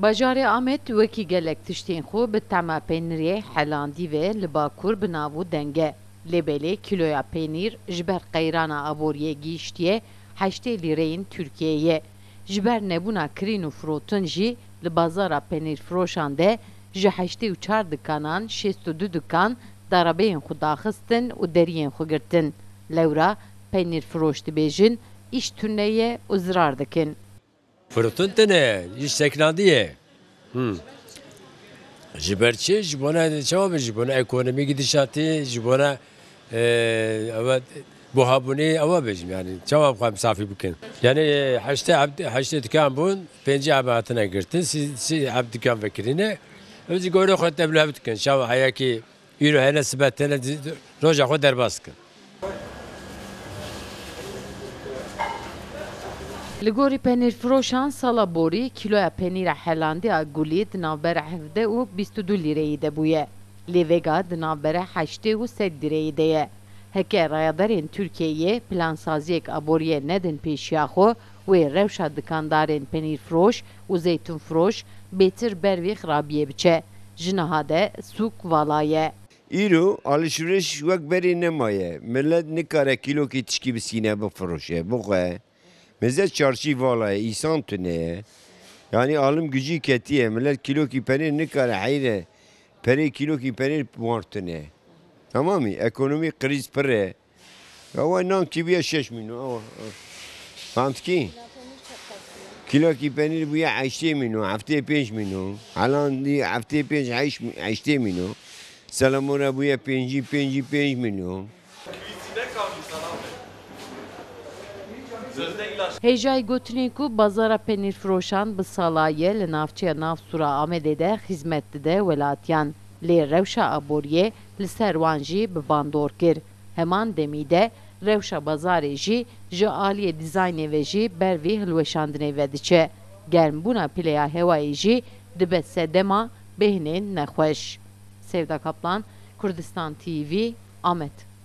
Bajarê Amed wekî gelek tiştên xwe bi tema peynirê helandî ve li Bakur bi nav û denge. Lêbelê kîloya peynîr ji ber qeyrana aboriyê gihîştiye 8 lîreyên Tirkiyeyê. Ji ber nebûna kirîn û firotin jî li bazara peynîrfiroşan de ji 84 dikanan 62 dikan darabeyên xwe daxistin û deriyên xwe girtin. Lewra peynîrfiroş dibêjin îş tune û zirar dikin. Fırtın tane, iş seklandiye. Jiberçi, jibona çava jibona ekonomi gidişatı, jibona evet bu habuni ava bejim yani çava kam safi bükün. Yani haşte dükkan bun, penci abatına girtin, siz dükkan vekirine, özü göre xote bile bükün. Çava hayaki yürü hele sibetene roja xo derbaskın. Li gorî penîrfiroşan sala borî kîloya penîra helandî a gulî di navbera 17 û 22 lîreyê de bûye. Lêvega di navbera 8 û 100 lîreyê de ye. Heke rayadarên Tirkiyeyê plansaziyek aboriyê nedin pêşiya xwe wê rewşa dikandarên penîrfiroş û zeytûnfiroş bêtir ber vê xirabiyê biçe. Ji niha de sûk vala ye. İro alışveriş wek berê nemaye. Millet nikare kilokî tişkî bi sîne bifirûşe. Bixwe. Meze çarşî vala ye, îsan tune ye. Yani alım gücü ketiye. Millet kilokî penîr nikare heyre. Perê kilokî penîr wartine. Tamam mı? Ekonomi kriz pir e. Ava nan kibiye 6 milyon. Fahmtki? Kilokî penîr bûye 8 milyon, heftê 5 milyon. Helan dî heftê 8 milyon. Salamona bûye 5 milyon. Hêjayî gotinê ku bazara penîrfiroşan bi salayê li navçeya Navsûra Amedê de xizmet dide welatiyan. Lê rewşa aboriyê li ser wan jî bi bandor kir. Heman demî de rewşa bazarê jî ji aliyê dîzaynê ve jî ber vê hilweşandinê ve diçe. Germbûna pileya hewayê jî dibe sedema bêhnên nexweş. Sevda Kaplan, Kurdistan TV, Amed.